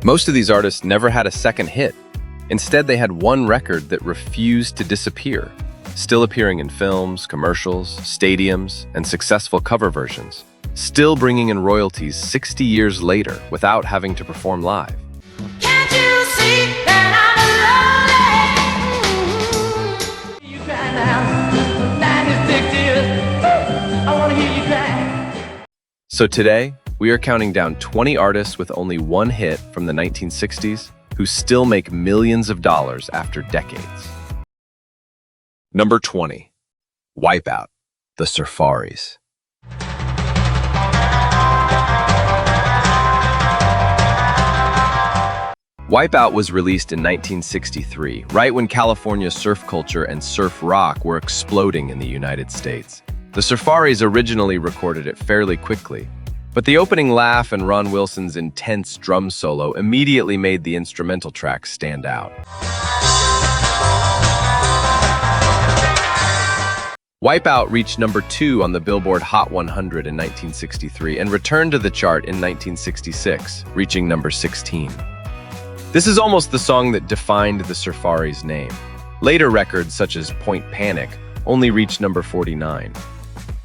Most of these artists never had a second hit. Instead, they had one record that refused to disappear, still appearing in films, commercials, stadiums, and successful cover versions, still bringing in royalties 60 years later without having to perform live. Can't you see that I'm lonely? You cry now, 96 years. I want to hear you cry. So today, we are counting down 20 artists with only one hit from the 1960s who still make millions of dollars after decades. Number 20. Wipeout, the Surfaris. Wipeout was released in 1963, right when California's surf culture and surf rock were exploding in the United States. The Surfaris originally recorded it fairly quickly, but the opening laugh and Ron Wilson's intense drum solo immediately made the instrumental track stand out. Wipeout reached number 2 on the Billboard Hot 100 in 1963 and returned to the chart in 1966, reaching number 16. This is almost the song that defined the Surfaris' name. Later records, such as Point Panic, only reached number 49.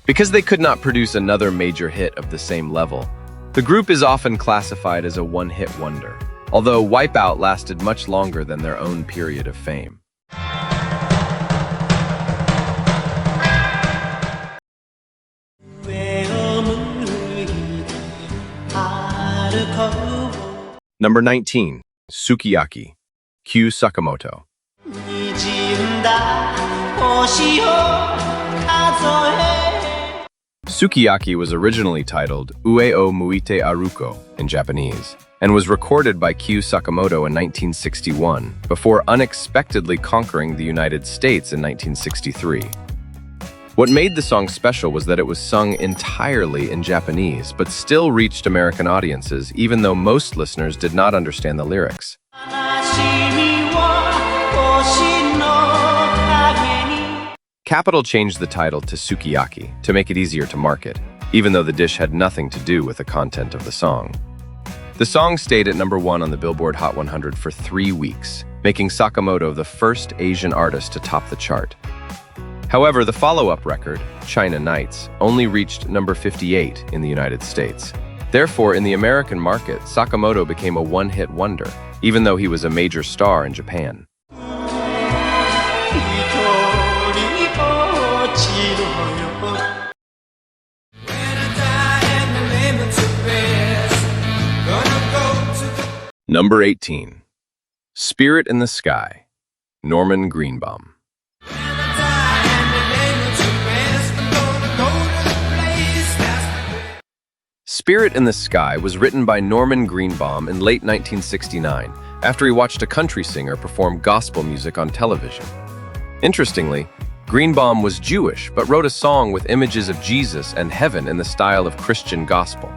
Because they could not produce another major hit of the same level, the group is often classified as a one-hit wonder, although Wipeout lasted much longer than their own period of fame. Number 19. Sukiyaki, Kyu Sakamoto. Sukiyaki was originally titled Ue o Muite Aruko in Japanese, and was recorded by Kyu Sakamoto in 1961, before unexpectedly conquering the United States in 1963. What made the song special was that it was sung entirely in Japanese, but still reached American audiences, even though most listeners did not understand the lyrics. Capitol changed the title to Sukiyaki to make it easier to market, even though the dish had nothing to do with the content of the song. The song stayed at number 1 on the Billboard Hot 100 for 3 weeks, making Sakamoto the first Asian artist to top the chart. However, the follow-up record, China Nights, only reached number 58 in the United States. Therefore, in the American market, Sakamoto became a one-hit wonder, even though he was a major star in Japan. Number 18. Spirit in the Sky, Norman Greenbaum. Spirit in the Sky was written by Norman Greenbaum in late 1969 after he watched a country singer perform gospel music on television. Interestingly, Greenbaum was Jewish but wrote a song with images of Jesus and heaven in the style of Christian gospel.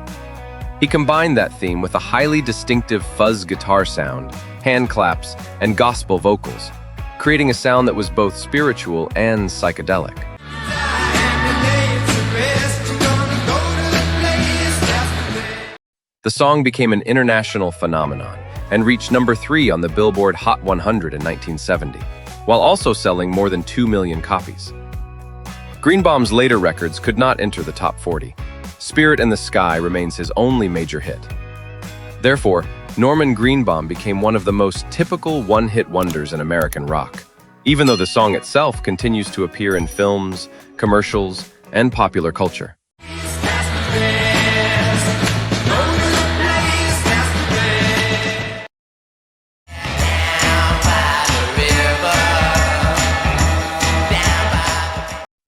He combined that theme with a highly distinctive fuzz guitar sound, hand claps, and gospel vocals, creating a sound that was both spiritual and psychedelic. The song became an international phenomenon and reached number 3 on the Billboard Hot 100 in 1970, while also selling more than 2 million copies. Greenbaum's later records could not enter the top 40. Spirit in the Sky remains his only major hit. Therefore, Norman Greenbaum became one of the most typical one-hit wonders in American rock, even though the song itself continues to appear in films, commercials, and popular culture.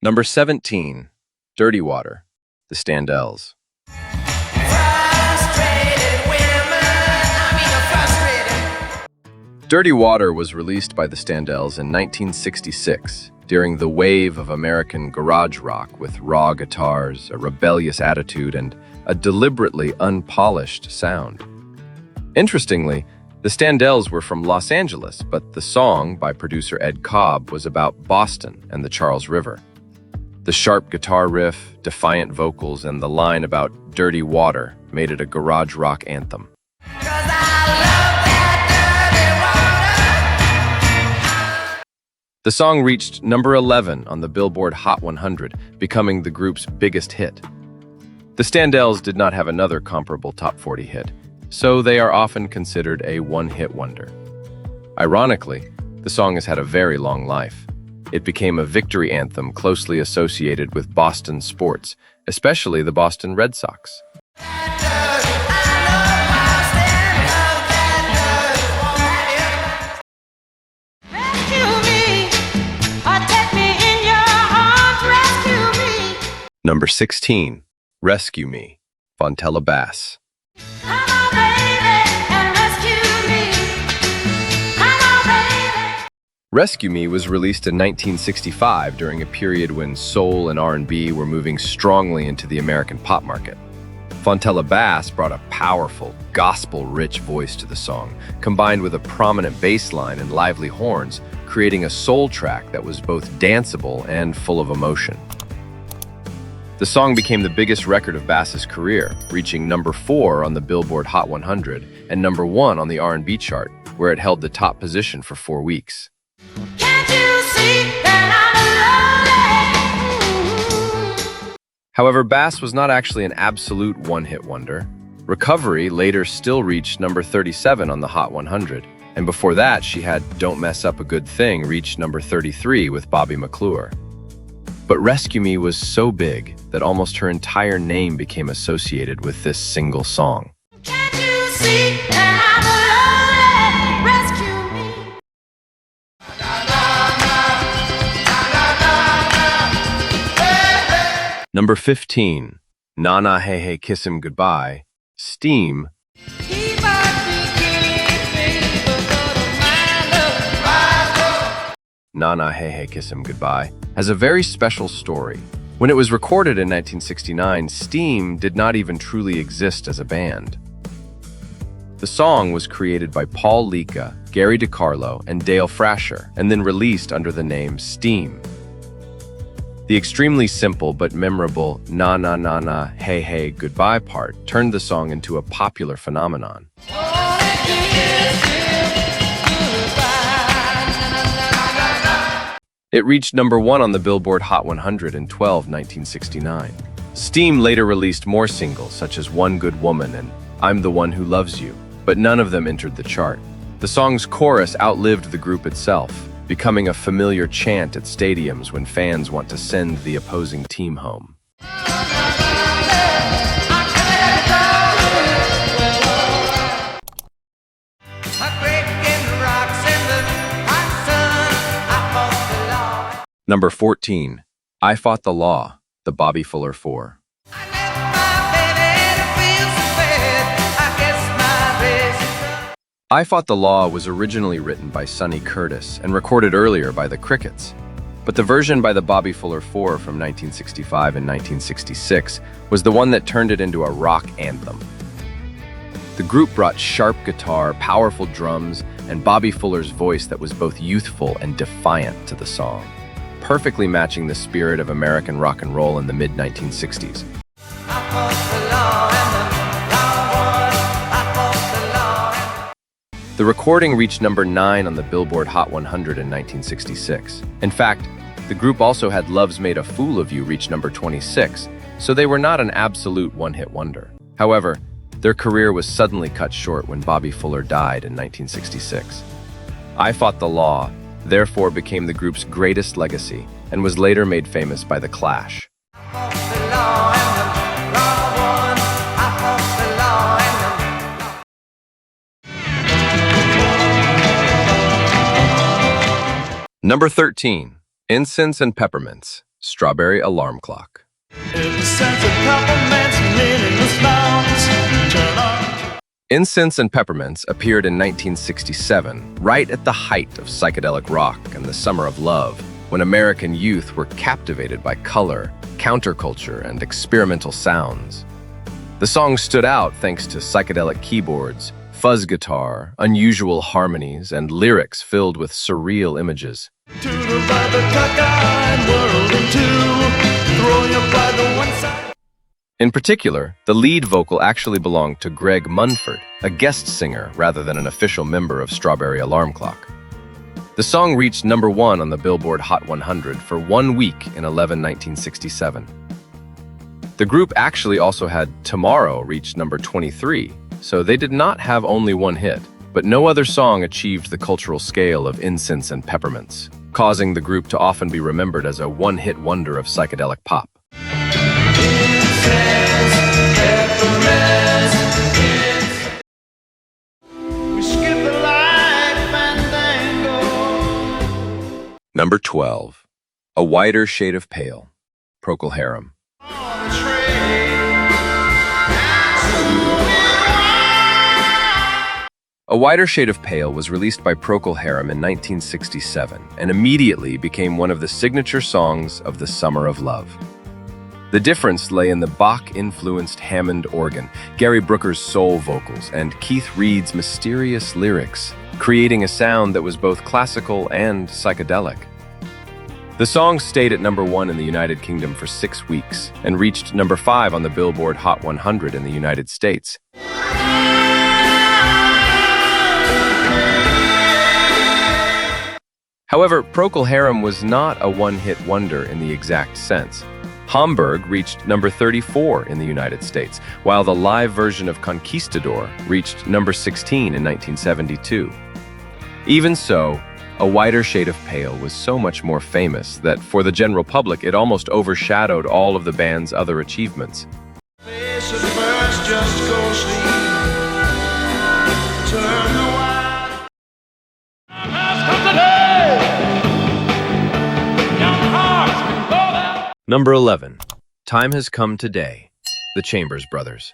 Number 17. Dirty Water, the Standells. Dirty Water was released by the Standells in 1966 during the wave of American garage rock with raw guitars, a rebellious attitude, and a deliberately unpolished sound. Interestingly, the Standells were from Los Angeles, but the song by producer Ed Cobb was about Boston and the Charles River. The sharp guitar riff, defiant vocals, and the line about dirty water made it a garage rock anthem. 'Cause I love The song reached number 11 on the Billboard Hot 100, becoming the group's biggest hit. The Standells did not have another comparable top 40 hit, so they are often considered a one-hit wonder. Ironically, the song has had a very long life. It became a victory anthem closely associated with Boston sports, especially the Boston Red Sox. Number 16, Rescue Me, Fontella Bass. Rescue Me was released in 1965 during a period when soul and R&B were moving strongly into the American pop market. Fontella Bass brought a powerful, gospel-rich voice to the song, combined with a prominent bass line and lively horns, creating a soul track that was both danceable and full of emotion. The song became the biggest record of Bass's career, reaching number 4 on the Billboard Hot 100 and number 1 on the R&B chart, where it held the top position for 4 weeks. Can't you see that I'm lonely? However, Bass was not actually an absolute one-hit wonder. Recovery later still reached number 37 on the Hot 100, and before that she had Don't Mess Up a Good Thing reach number 33 with Bobby McClure. But Rescue Me was so big that almost her entire name became associated with this single song. Can't you see that I'm lonely? Rescue me. Number 15, Na Na Hey Hey Kiss Him Goodbye, Steam. Keep on thinking, but my love. Na Na Hey Hey Kiss Him Goodbye has a very special story. When it was recorded in 1969, Steam did not even truly exist as a band. The song was created by Paul Lika, Gary DiCarlo, and Dale Frasher, and then released under the name Steam. The extremely simple but memorable Na Na Na Na Hey Hey Goodbye part turned the song into a popular phenomenon. It reached number 1 on the Billboard Hot 100 in 1969. Steam later released more singles such as One Good Woman and I'm the One Who Loves You, but none of them entered the chart. The song's chorus outlived the group itself, becoming a familiar chant at stadiums when fans want to send the opposing team home. Number 14, I Fought the Law, the Bobby Fuller 4. I Fought the Law was originally written by Sonny Curtis and recorded earlier by the Crickets, but the version by the Bobby Fuller 4 from 1965 and 1966 was the one that turned it into a rock anthem. The group brought sharp guitar, powerful drums, and Bobby Fuller's voice that was both youthful and defiant to the song, perfectly matching the spirit of American rock and roll in the mid-1960s. The recording reached number 9 on the Billboard Hot 100 in 1966. In fact, the group also had Love's Made a Fool of You reach number 26, so they were not an absolute one-hit wonder. However, their career was suddenly cut short when Bobby Fuller died in 1966. I Fought the Law therefore became the group's greatest legacy and was later made famous by The Clash. Number 13, Incense and Peppermints, Strawberry Alarm Clock. Incense and Peppermints appeared in 1967, right at the height of psychedelic rock and the summer of love, when American youth were captivated by color, counterculture, and experimental sounds. The song stood out thanks to psychedelic keyboards, fuzz guitar, unusual harmonies, and lyrics filled with surreal images. In particular, the lead vocal actually belonged to Greg Munford, a guest singer rather than an official member of Strawberry Alarm Clock. The song reached #1 on the Billboard Hot 100 for 1 week in 1967. The group actually also had Tomorrow reach number 23, so they did not have only one hit, but no other song achieved the cultural scale of Incense and Peppermints, causing the group to often be remembered as a one-hit wonder of psychedelic pop. Number 12, A Wider Shade of Pale, Procol Harum. A Wider Shade of Pale was released by Procol Harum in 1967 and immediately became one of the signature songs of the Summer of Love. The difference lay in the Bach-influenced Hammond organ, Gary Brooker's soul vocals, and Keith Reid's mysterious lyrics, creating a sound that was both classical and psychedelic. The song stayed at #1 in the United Kingdom for 6 weeks and reached #5 on the Billboard Hot 100 in the United States. However, Procol Harum was not a one-hit wonder in the exact sense. Hamburg reached #34 in the United States, while the live version of Conquistador reached #16 in 1972. Even so, A Wider Shade of Pale was so much more famous that for the general public it almost overshadowed all of the band's other achievements. Number 11, Time Has Come Today, The Chambers Brothers.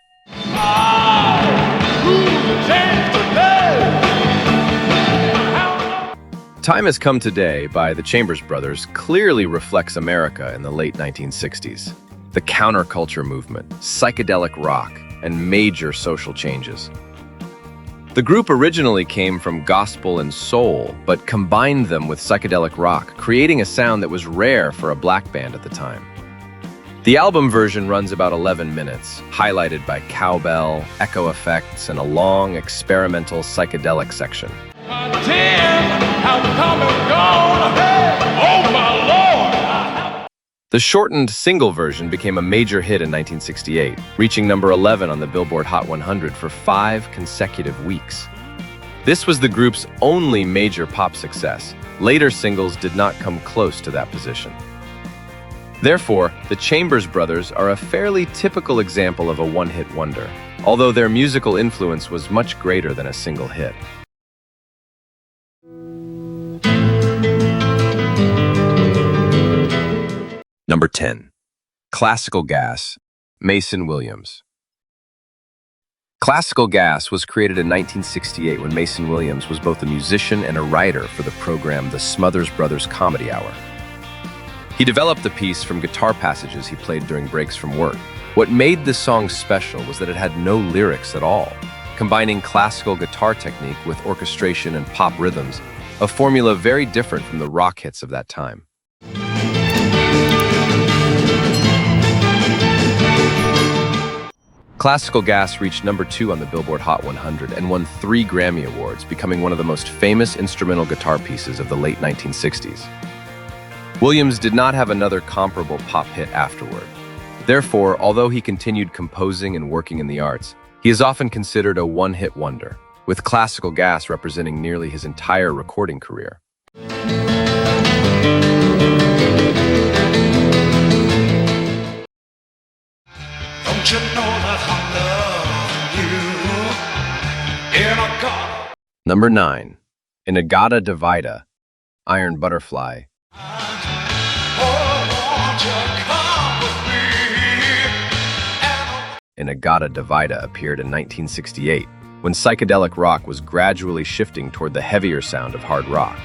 Time Has Come Today by the Chambers Brothers clearly reflects America in the late 1960s. The counterculture movement, psychedelic rock, and major social changes. The group originally came from gospel and soul, but combined them with psychedelic rock, creating a sound that was rare for a black band at the time. The album version runs about 11 minutes, highlighted by cowbell, echo effects, and a long, experimental psychedelic section. The shortened single version became a major hit in 1968, reaching #11 on the Billboard Hot 100 for 5 consecutive weeks. This was the group's only major pop success. Later singles did not come close to that position. Therefore, the Chambers Brothers are a fairly typical example of a one-hit wonder, although their musical influence was much greater than a single hit. Number 10, Classical Gas, Mason Williams. Classical Gas was created in 1968 when Mason Williams was both a musician and a writer for the program The Smothers Brothers Comedy Hour. He developed the piece from guitar passages he played during breaks from work. What made this song special was that it had no lyrics at all, combining classical guitar technique with orchestration and pop rhythms, a formula very different from the rock hits of that time. Classical Gas reached #2 on the Billboard Hot 100 and won 3 Grammy Awards, becoming one of the most famous instrumental guitar pieces of the late 1960s. Williams did not have another comparable pop hit afterward. Therefore, although he continued composing and working in the arts, he is often considered a one-hit wonder, with Classical Gas representing nearly his entire recording career. Don't you know that I love you? In a God. Number 9, Inagata Divida, Iron Butterfly. Inagata Divida appeared in 1968, when psychedelic rock was gradually shifting toward the heavier sound of hard rock.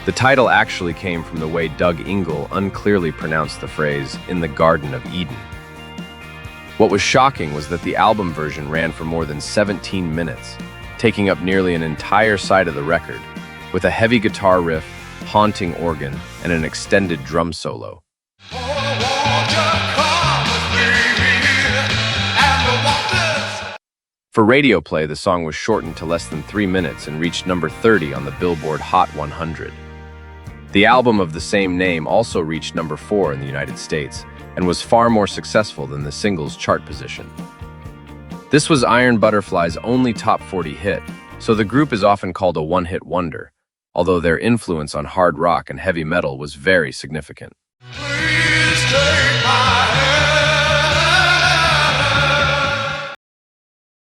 The title actually came from the way Doug Ingle unclearly pronounced the phrase, "in the Garden of Eden." What was shocking was that the album version ran for more than 17 minutes, taking up nearly an entire side of the record, with a heavy guitar riff, haunting organ, and an extended drum solo. For radio play, the song was shortened to less than 3 minutes and reached #30 on the Billboard Hot 100. The album of the same name also reached number 4 in the United States and was far more successful than the single's chart position. This was Iron Butterfly's only top 40 hit, so the group is often called a one-hit wonder, although their influence on hard rock and heavy metal was very significant. Please take my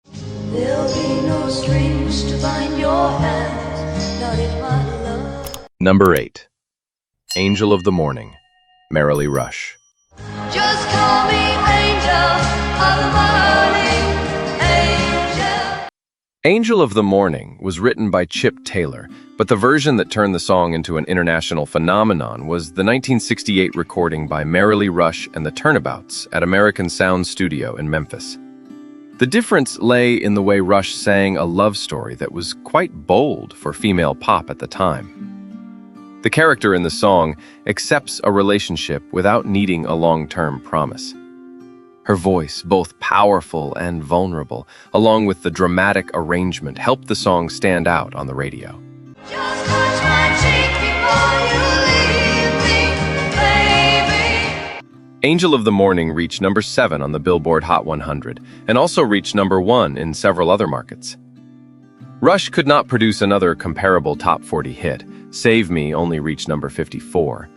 hand. There'll be no strings to bind your hands, not if my love. Number 8. Angel of the Morning, Merrilee Rush. Just call me angel of the morning, angel. Angel of the Morning was written by Chip Taylor, but the version that turned the song into an international phenomenon was the 1968 recording by Merrilee Rush and the Turnabouts at American Sound Studio in Memphis. The difference lay in the way Rush sang a love story that was quite bold for female pop at the time. The character in the song accepts a relationship without needing a long-term promise. Her voice, both powerful and vulnerable, along with the dramatic arrangement, helped the song stand out on the radio. Just touch my cheek before you leave me, baby. Angel of the Morning reached number 7 on the Billboard Hot 100 and also reached number 1 in several other markets. Rush could not produce another comparable top 40 hit. Save Me only reached number 54.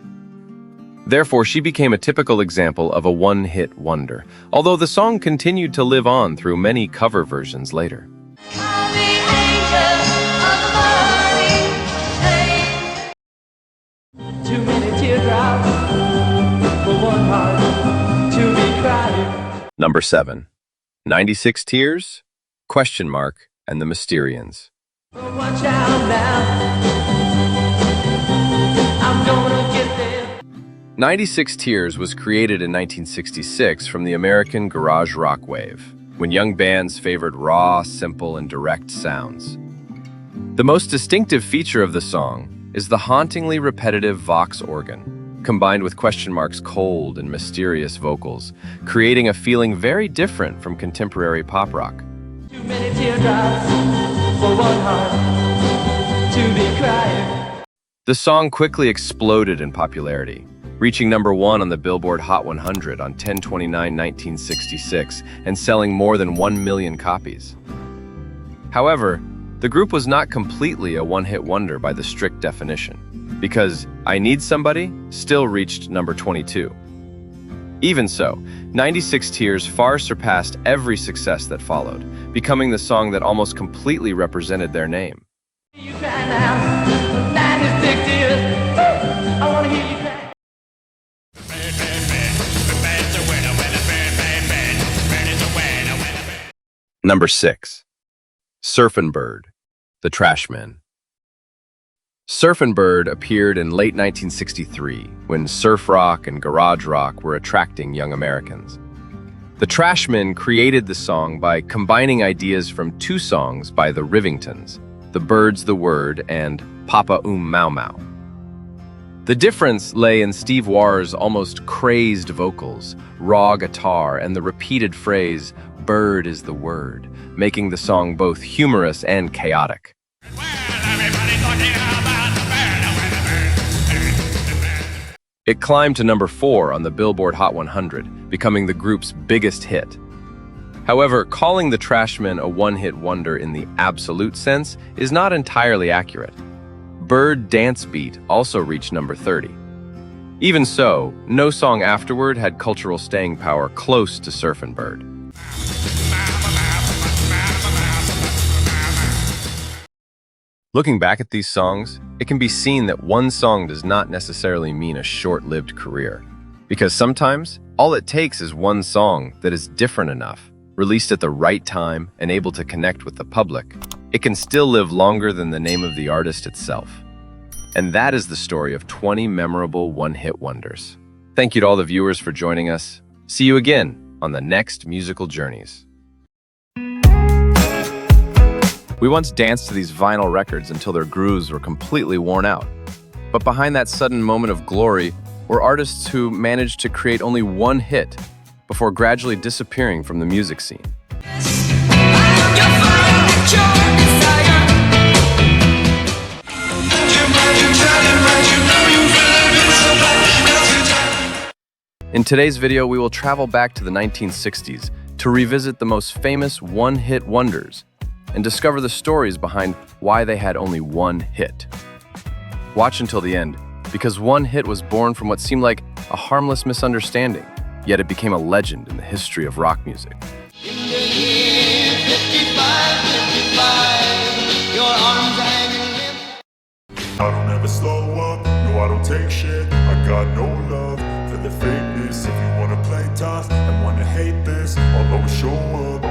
Therefore, she became a typical example of a one-hit wonder, although the song continued to live on through many cover versions later. Call me angel of the morning, angel. Too many teardrops for one heart to be crying. Number 7. 96 Tears, ? And the Mysterians. Watch out now. I'm gonna get there. 96 Tears was created in 1966 from the American garage rock wave, when young bands favored raw, simple, and direct sounds. The most distinctive feature of the song is the hauntingly repetitive Vox organ, combined with ? cold and mysterious vocals, creating a feeling very different from contemporary pop rock. Too many teardrops for one heart to be crying. The song quickly exploded in popularity, reaching number 1 on the Billboard Hot 100 on 10/29/1966 and selling more than 1 million copies. However, the group was not completely a one-hit wonder by the strict definition, because I Need Somebody still reached number 22. Even so, 96 Tears far surpassed every success that followed, becoming the song that almost completely represented their name. You cry now, 96 tears. I wanna hear you cry. Number 6. Surfin' Bird, the Trashmen. Surfin' Bird appeared in late 1963 when surf rock and garage rock were attracting young Americans. The Trashmen created the song by combining ideas from 2 songs by the Rivingtons, The Bird's the Word and Papa Mau Mau. The difference lay in Steve Warr's almost crazed vocals, raw guitar, and the repeated phrase, "Bird is the word," making the song both humorous and chaotic. It climbed to number 4 on the Billboard Hot 100, becoming the group's biggest hit. However, calling the Trashmen a one-hit wonder in the absolute sense is not entirely accurate. Bird Dance Beat also reached number 30. Even so, no song afterward had cultural staying power close to Surfin' Bird. Looking back at these songs, it can be seen that one song does not necessarily mean a short-lived career, because sometimes all it takes is one song that is different enough, released at the right time and able to connect with the public. It can still live longer than the name of the artist itself. And that is the story of 20 memorable one-hit wonders. Thank you to all the viewers for joining us. See you again on the next musical journeys. We once danced to these vinyl records until their grooves were completely worn out. But behind that sudden moment of glory were artists who managed to create only one hit before gradually disappearing from the music scene. You know In today's video, we will travel back to the 1960s to revisit the most famous one-hit wonders and discover the stories behind why they had only one hit. Watch until the end, because one hit was born from what seemed like a harmless misunderstanding, yet it became a legend in the history of rock music. In the year 55, 55, your arms hanging limp. I don't ever slow up, no I don't take shit. I got no love for the fakeness. If you wanna play tough and wanna hate this, I'll always show up.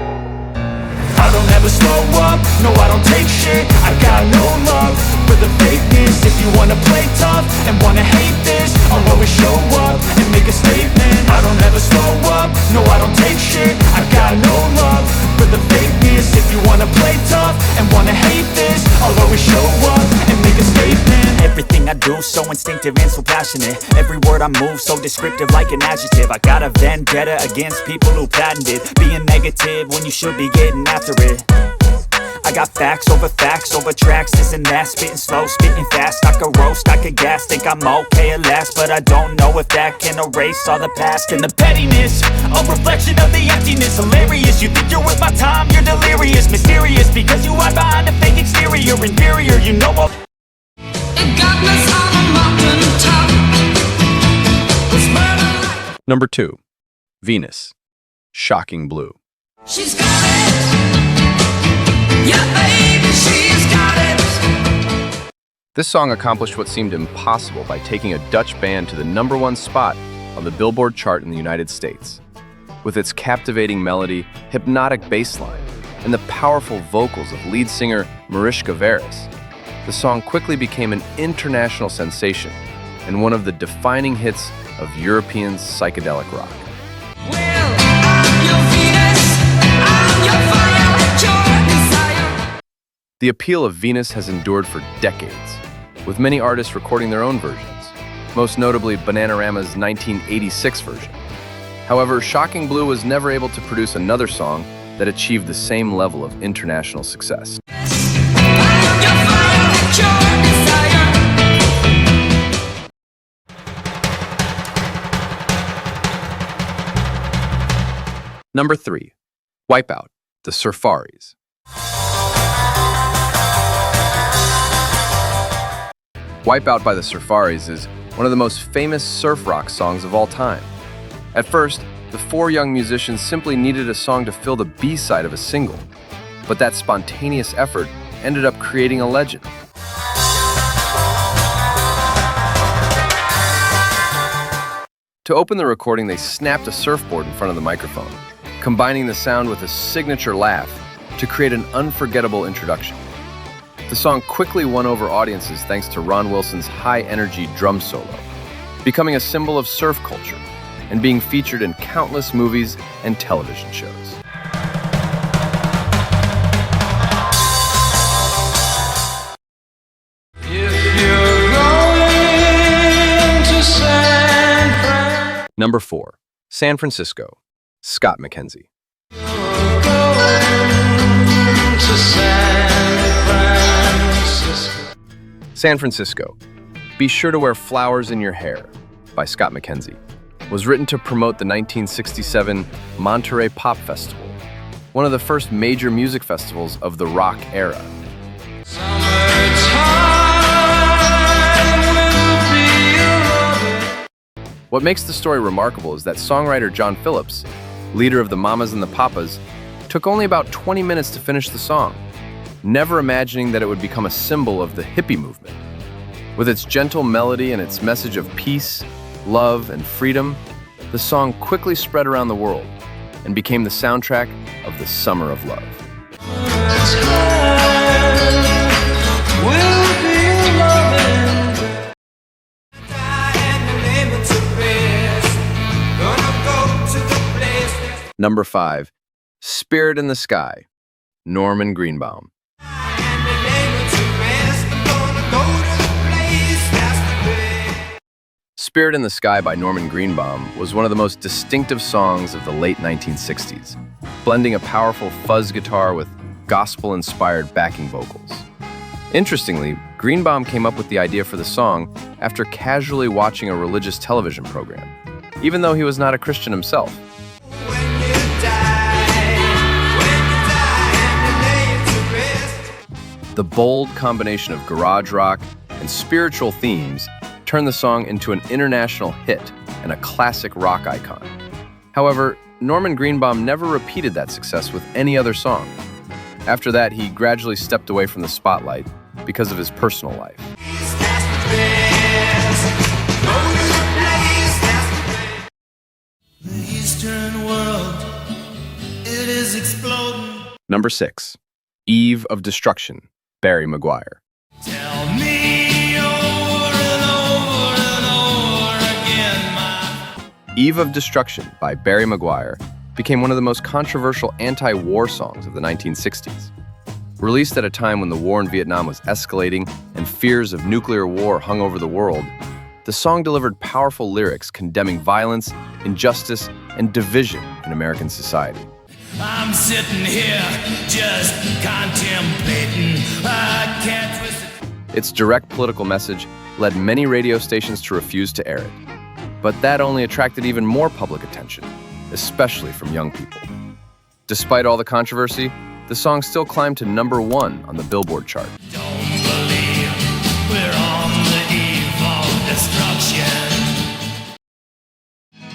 I don't ever slow up, no I don't take shit. I got no love for the fakeness. If you wanna play tough and wanna hate this, I'll always show up and make a statement. I don't ever slow up, no I don't take shit. I got no love for the fakeness. If you wanna play tough and wanna hate this, I'll always show up and make a statement. Everything I do so instinctive and so passionate. Every word I move so descriptive like an adjective. I got a vendetta against people who patented being negative when you should be getting after it. I got facts over tracks, this and that. Spitting slow, spitting fast. I could roast, I could gas. Think I'm okay at last, but I don't know if that can erase all the past. And the pettiness, a reflection of the emptiness. Hilarious, you think you're worth my time, you're delirious. Mysterious, because you hide behind a fake exterior. Inferior, you know all. Number 2. Venus, Shocking Blue. She's got it. Yeah, baby, she's got it. This song accomplished what seemed impossible by taking a Dutch band to the #1 spot on the Billboard chart in the United States. With its captivating melody, hypnotic bass line, and the powerful vocals of lead singer Mariska Veres, the song quickly became an international sensation and one of the defining hits of European psychedelic rock. Well, I'm your Venus, I'm your fire, your desire. The appeal of Venus has endured for decades, with many artists recording their own versions, most notably Bananarama's 1986 version. However, Shocking Blue was never able to produce another song that achieved the same level of international success. I'm your fire, your desire. Number 3. Wipeout, the Surfaris. Wipeout by the Surfaris is one of the most famous surf rock songs of all time. At first, the 4 young musicians simply needed a song to fill the B-side of a single, but that spontaneous effort ended up creating a legend. To open the recording, they snapped a surfboard in front of the microphone, combining the sound with a signature laugh to create an unforgettable introduction. The song quickly won over audiences thanks to Ron Wilson's high-energy drum solo, becoming a symbol of surf culture and being featured in countless movies and television shows. If you're going to San Fran, Number 4. San Francisco, Scott McKenzie. to San Francisco. San Francisco, Be Sure to Wear Flowers in Your Hair by Scott McKenzie was written to promote the 1967 Monterey Pop Festival, one of the first major music festivals of the rock era. What makes the story remarkable is that songwriter John Phillips, leader of the Mamas and the Papas, took only about 20 minutes to finish the song, never imagining that it would become a symbol of the hippie movement. With its gentle melody and its message of peace, love, and freedom, the song quickly spread around the world and became the soundtrack of the Summer of Love. Number 5. Spirit in the Sky, Norman Greenbaum. Spirit in the Sky by Norman Greenbaum was one of the most distinctive songs of the late 1960s, blending a powerful fuzz guitar with gospel-inspired backing vocals. Interestingly, Greenbaum came up with the idea for the song after casually watching a religious television program. even though he was not a Christian himself. The bold combination of garage rock and spiritual themes turned the song into an international hit and a classic rock icon. However, Norman Greenbaum never repeated that success with any other song. After that, he gradually stepped away from the spotlight because of his personal life. The Eastern world, it is exploding. Number 6, Eve of Destruction, Barry Maguire. Tell me over and over and over again, my Eve of Destruction by Barry Maguire became one of the most controversial anti-war songs of the 1960s. Released at a time when the war in Vietnam was escalating and fears of nuclear war hung over the world, the song delivered powerful lyrics condemning violence, injustice, and division in American society. I'm sitting here just contemplating. I can't twist it. Its direct political message led many radio stations to refuse to air it. But that only attracted even more public attention, especially from young people. Despite all the controversy, the song still climbed to number 1 on the Billboard chart. Don't believe we're on the eve of destruction.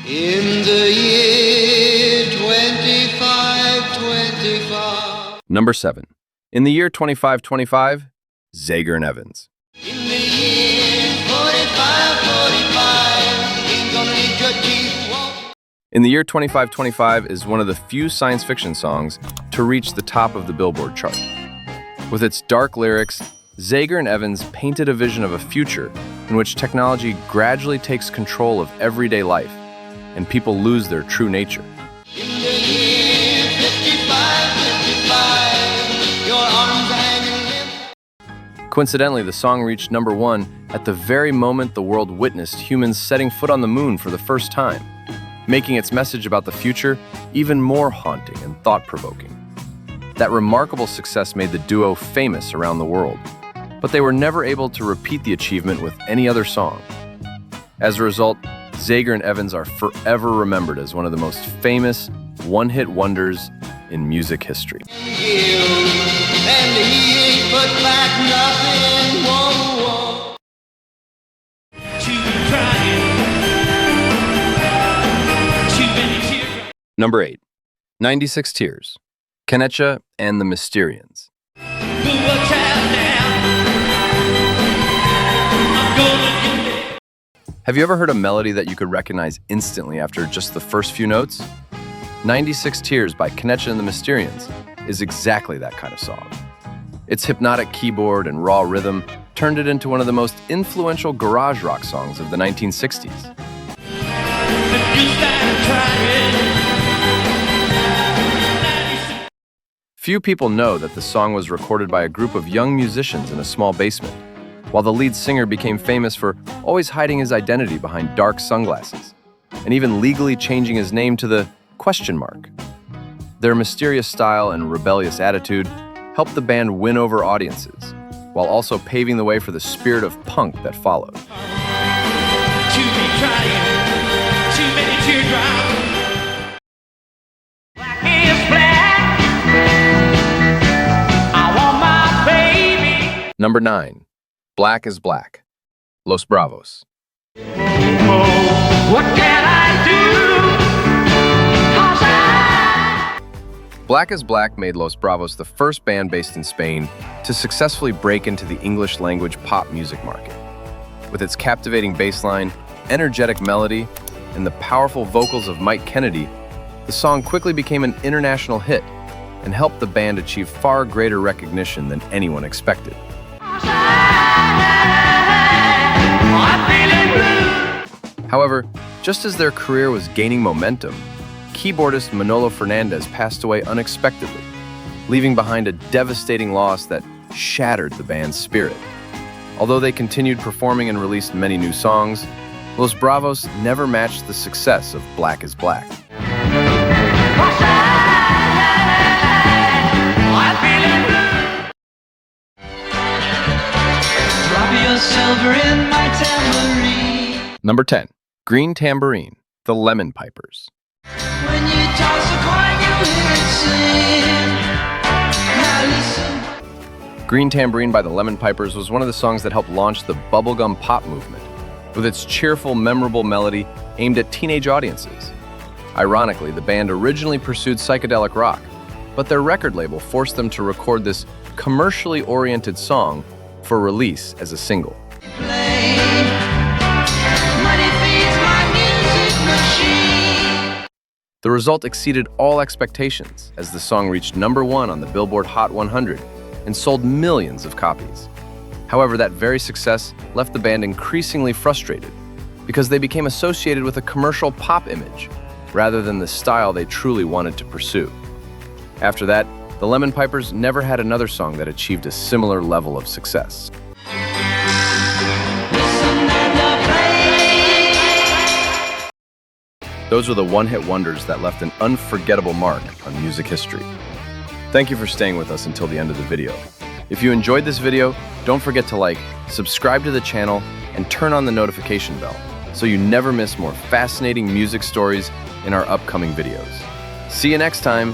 In the year 2525. Number 7. In the year 2525, Zager and Evans. In the year 4545. Ain't gonna need your teeth walk. In the year 2525 is one of the few science fiction songs to reach the top of the Billboard chart. With its dark lyrics, Zager and Evans painted a vision of a future in which technology gradually takes control of everyday life and people lose their true nature. In the year 5555. Your arms are hanging limp. Coincidentally, the song reached number 1 at the very moment the world witnessed humans setting foot on the moon for the first time, making its message about the future even more haunting and thought-provoking. That remarkable success made the duo famous around the world, but they were never able to repeat the achievement with any other song. As a result, Zager and Evans are forever remembered as one of the most famous one-hit wonders in music history. And he ain't put back nothing. Whoa, whoa. Number 8, 96 Tears, Kenecha and the Mysterians. Have you ever heard a melody that you could recognize instantly after just the first few notes? 96 Tears by Kenecha and the Mysterians is exactly that kind of song. Its hypnotic keyboard and raw rhythm turned it into one of the most influential garage rock songs of the 1960s. Few people know that the song was recorded by a group of young musicians in a small basement, while the lead singer became famous for always hiding his identity behind dark sunglasses, and even legally changing his name to the question mark. Their mysterious style and rebellious attitude helped the band win over audiences, while also paving the way for the spirit of punk that followed. Number 9, Black is Black, Los Bravos. What can I do? 'Cause Black is Black made Los Bravos the first band based in Spain to successfully break into the English-language pop music market. With its captivating bass line, energetic melody, and the powerful vocals of Mike Kennedy, the song quickly became an international hit and helped the band achieve far greater recognition than anyone expected. However, just as their career was gaining momentum, keyboardist Manolo Fernandez passed away unexpectedly, leaving behind a devastating loss that shattered the band's spirit. Although they continued performing and released many new songs, Los Bravos never matched the success of Black is Black. Drop your silver in my tambourine. Number 10, Green Tambourine The Lemon Pipers. When you toss a coin, you hear it sing. Now listen. Green Tambourine by the Lemon Pipers was one of the songs that helped launch the bubblegum pop movement, with its cheerful, memorable melody aimed at teenage audiences. Ironically, the band originally pursued psychedelic rock, but their record label forced them to record this commercially oriented song for release as a single. Play. Money feeds my music machine. The result exceeded all expectations as the song reached #1 on the Billboard Hot 100 and sold millions of copies. However, that very success left the band increasingly frustrated because they became associated with a commercial pop image rather than the style they truly wanted to pursue. After that, the Lemon Pipers never had another song that achieved a similar level of success. Those were the one-hit wonders that left an unforgettable mark on music history. Thank you for staying with us until the end of the video. If you enjoyed this video, don't forget to like, subscribe to the channel, and turn on the notification bell so you never miss more fascinating music stories in our upcoming videos. See you next time!